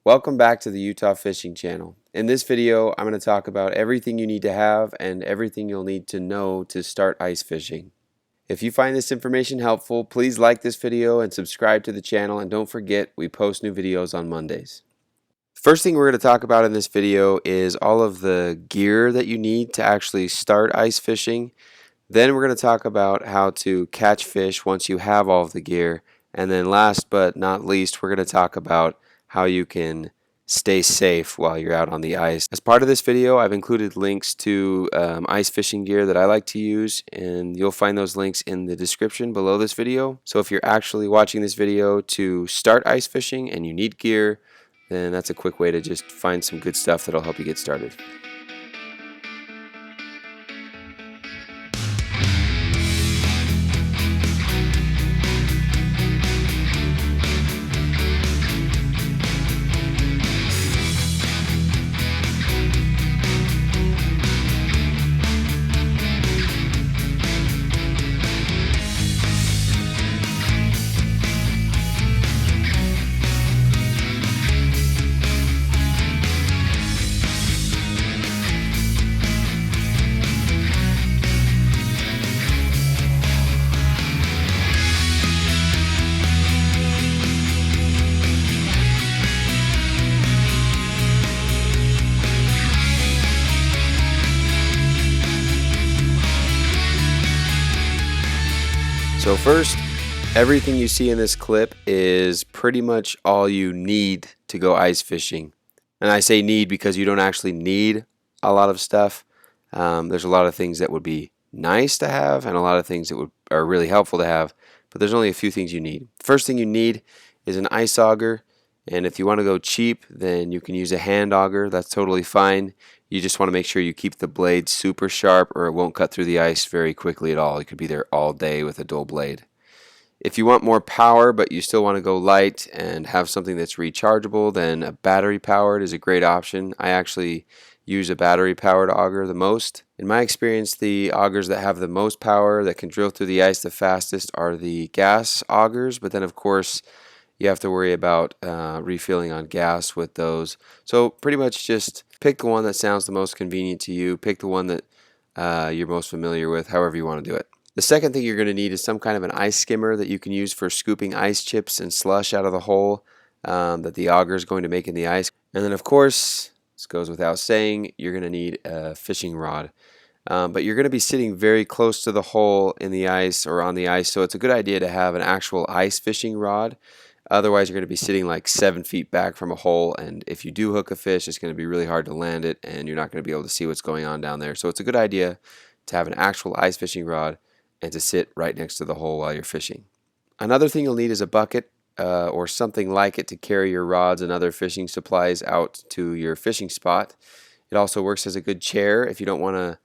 Welcome back to the Utah Fishing Channel. In this video, I'm going to talk about everything you need to have and everything you'll need to know to start ice fishing. If you find this information helpful, please like this video and subscribe to the channel, and don't forget we post new videos on Mondays. First thing we're going to talk about in this video is all of the gear that you need to actually start ice fishing. Then we're going to talk about how to catch fish once you have all of the gear. And then last but not least, we're going to talk about how you can stay safe while you're out on the ice. As part of this video, I've included links to ice fishing gear that I like to use, and you'll find those links in the description below this video. So if you're actually watching this video to start ice fishing and you need gear, then that's a quick way to just find some good stuff that'll help you get started. So first, everything you see in this clip is pretty much all you need to go ice fishing. And I say need because you don't actually need a lot of stuff. There's a lot of things that would be nice to have and a lot of things that are really helpful to have, but there's only a few things you need. First thing you need is an ice auger, and if you want to go cheap, then you can use a hand auger. That's totally fine. You just want to make sure you keep the blade super sharp or it won't cut through the ice very quickly at all. You could be there all day with a dull blade. If you want more power but you still want to go light and have something that's rechargeable, then a battery powered is a great option. I actually use a battery powered auger the most. In my experience, the augers that have the most power that can drill through the ice the fastest are the gas augers, but then of course you have to worry about refilling on gas with those. So pretty much just pick the one that sounds the most convenient to you. Pick the one that you're most familiar with, however you want to do it. The second thing you're going to need is some kind of an ice skimmer that you can use for scooping ice chips and slush out of the hole that the auger is going to make in the ice. And then of course, this goes without saying, you're going to need a fishing rod. But you're going to be sitting very close to the hole in the ice or on the ice, so it's a good idea to have an actual ice fishing rod. Otherwise, you're going to be sitting like 7 feet back from a hole, and if you do hook a fish, it's going to be really hard to land it, and you're not going to be able to see what's going on down there. So it's a good idea to have an actual ice fishing rod and to sit right next to the hole while you're fishing. Another thing you'll need is a bucket or something like it to carry your rods and other fishing supplies out to your fishing spot. It also works as a good chair if you don't want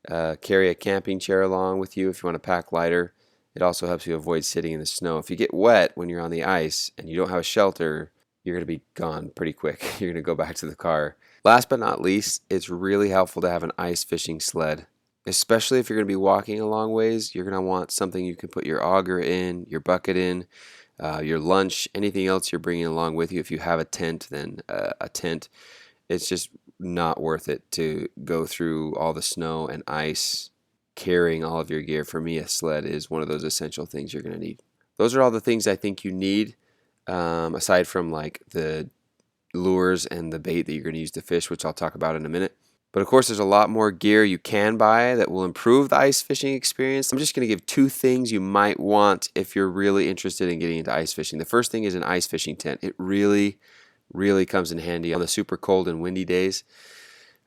to carry a camping chair along with you, if you want to pack lighter. It also helps you avoid sitting in the snow. If you get wet when you're on the ice and you don't have a shelter, you're going to be gone pretty quick. You're going to go back to the car. Last but not least, it's really helpful to have an ice fishing sled. Especially if you're going to be walking a long ways, you're going to want something you can put your auger in, your bucket in, your lunch, anything else you're bringing along with you. If you have a tent, then a tent. It's just not worth it to go through all the snow and ice carrying all of your gear. For me, a sled is one of those essential things you're going to need. Those are all the things I think you need, aside from like the lures and the bait that you're going to use to fish, which I'll talk about in a minute. But of course, there's a lot more gear you can buy that will improve the ice fishing experience. I'm just going to give 2 things you might want if you're really interested in getting into ice fishing. The first thing is an ice fishing tent. It really comes in handy on the super cold and windy days.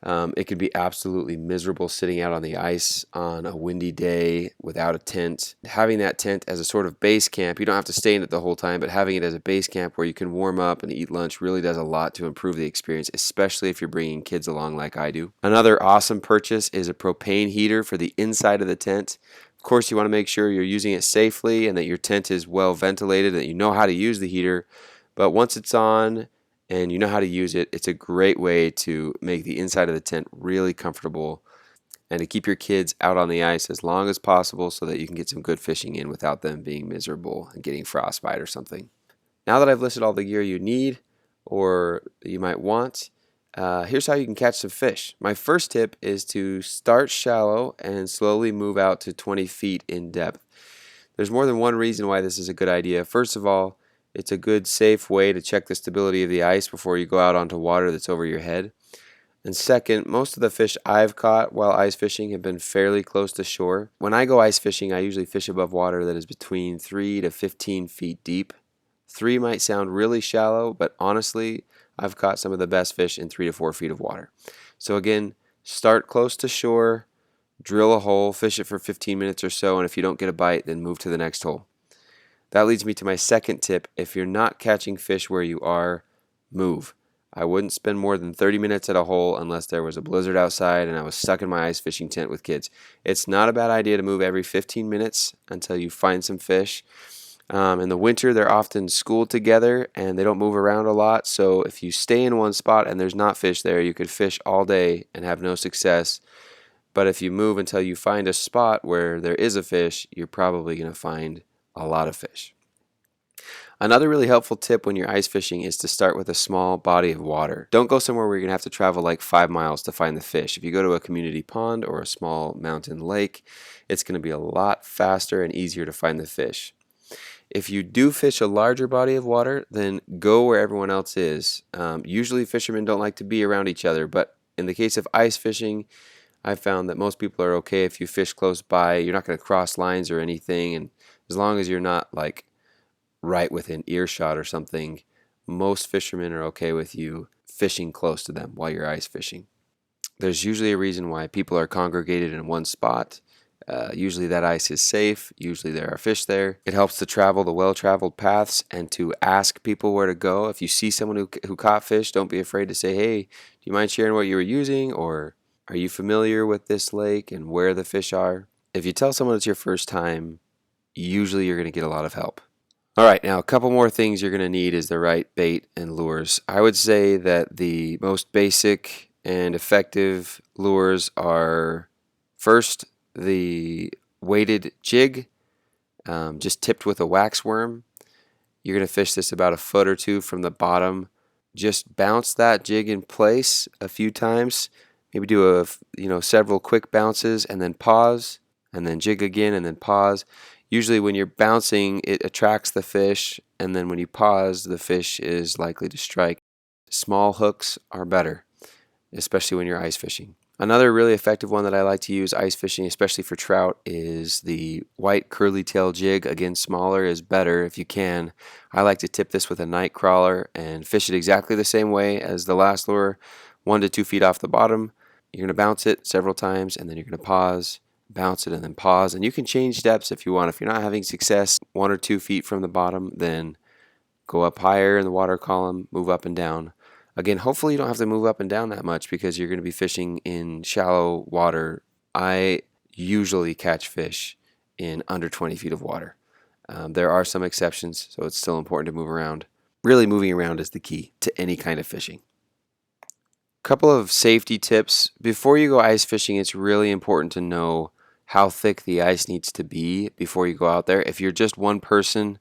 It can be absolutely miserable sitting out on the ice on a windy day without a tent. Having that tent as a sort of base camp, you don't have to stay in it the whole time, but having it as a base camp where you can warm up and eat lunch really does a lot to improve the experience, especially if you're bringing kids along like I do. Another awesome purchase is a propane heater for the inside of the tent. Of course, you want to make sure you're using it safely and that your tent is well ventilated, that you know how to use the heater. But once it's on and you know how to use it, it's a great way to make the inside of the tent really comfortable and to keep your kids out on the ice as long as possible so that you can get some good fishing in without them being miserable and getting frostbite or something. Now that I've listed all the gear you need, or you might want, here's how you can catch some fish. My first tip is to start shallow and slowly move out to 20 feet in depth. There's more than one reason why this is a good idea. First of all, it's a good, safe way to check the stability of the ice before you go out onto water that's over your head. And second, most of the fish I've caught while ice fishing have been fairly close to shore. When I go ice fishing, I usually fish above water that is between 3 to 15 feet deep. 3 might sound really shallow, but honestly, I've caught some of the best fish in 3 to 4 feet of water. So again, start close to shore, drill a hole, fish it for 15 minutes or so, and if you don't get a bite, then move to the next hole. That leads me to my second tip. If you're not catching fish where you are, move. I wouldn't spend more than 30 minutes at a hole unless there was a blizzard outside and I was stuck in my ice fishing tent with kids. It's not a bad idea to move every 15 minutes until you find some fish. In the winter, they're often schooled together and they don't move around a lot. So if you stay in one spot and there's not fish there, you could fish all day and have no success. But if you move until you find a spot where there is a fish, you're probably going to find a lot of fish. Another really helpful tip when you're ice fishing is to start with a small body of water. Don't go somewhere where you're going to have to travel like 5 miles to find the fish. If you go to a community pond or a small mountain lake, it's going to be a lot faster and easier to find the fish. If you do fish a larger body of water, then go where everyone else is. Usually fishermen don't like to be around each other, but in the case of ice fishing, I've found that most people are okay if you fish close by. You're not going to cross lines or anything, and as long as you're not like right within earshot or something, most fishermen are okay with you fishing close to them while you're ice fishing. There's usually a reason why people are congregated in one spot. Usually that ice is safe. Usually there are fish there. It helps to travel the well-traveled paths and to ask people where to go. If you see someone who caught fish, don't be afraid to say, hey, do you mind sharing what you were using? Or are you familiar with this lake and where the fish are? If you tell someone it's your first time, usually you're going to get a lot of help. All right, now a couple more things you're going to need is the right bait and lures. I would say that the most basic and effective lures are first the weighted jig, just tipped with a wax worm. You're going to fish this about a foot or two from the bottom. Just bounce that jig in place a few times. Maybe do several quick bounces and then pause, and then jig again and then pause. Usually when you're bouncing, it attracts the fish, and then when you pause, the fish is likely to strike. Small hooks are better, especially when you're ice fishing. Another really effective one that I like to use ice fishing, especially for trout, is the white curly tail jig. Again, smaller is better if you can. I like to tip this with a night crawler and fish it exactly the same way as the last lure, 1 to 2 feet off the bottom. You're going to bounce it several times, and then you're going to pause, bounce it, and then pause. And you can change depths if you want. If you're not having success 1 or 2 feet from the bottom, then go up higher in the water column, move up and down. Again, hopefully you don't have to move up and down that much because you're going to be fishing in shallow water. I usually catch fish in under 20 feet of water. There are some exceptions, so it's still important to move around. Really, moving around is the key to any kind of fishing. Couple of safety tips. Before you go ice fishing, it's really important to know how thick the ice needs to be before you go out there. If you're just one person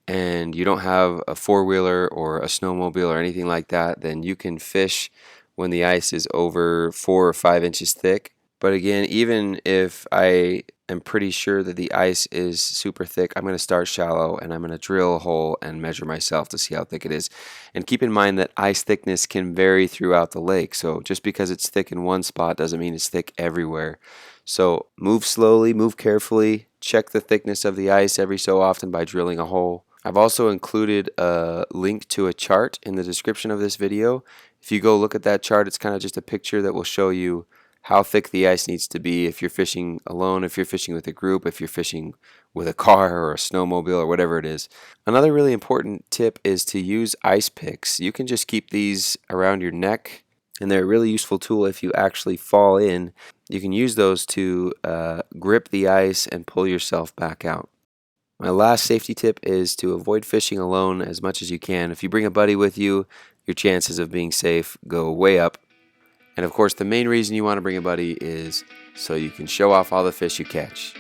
and you don't have a four-wheeler or a snowmobile or anything like that, then you can fish when the ice is over 4 or 5 inches thick. But again, even if I am pretty sure that the ice is super thick, I'm going to start shallow and I'm going to drill a hole and measure myself to see how thick it is. And keep in mind that ice thickness can vary throughout the lake. So just because it's thick in one spot doesn't mean it's thick everywhere. So move slowly, move carefully, check the thickness of the ice every so often by drilling a hole. I've also included a link to a chart in the description of this video. If you go look at that chart, it's kind of just a picture that will show you how thick the ice needs to be if you're fishing alone, if you're fishing with a group, if you're fishing with a car or a snowmobile or whatever it is. Another really important tip is to use ice picks. You can just keep these around your neck, and they're a really useful tool if you actually fall in. You can use those to grip the ice and pull yourself back out. My last safety tip is to avoid fishing alone as much as you can. If you bring a buddy with you, your chances of being safe go way up. And of course, the main reason you want to bring a buddy is so you can show off all the fish you catch.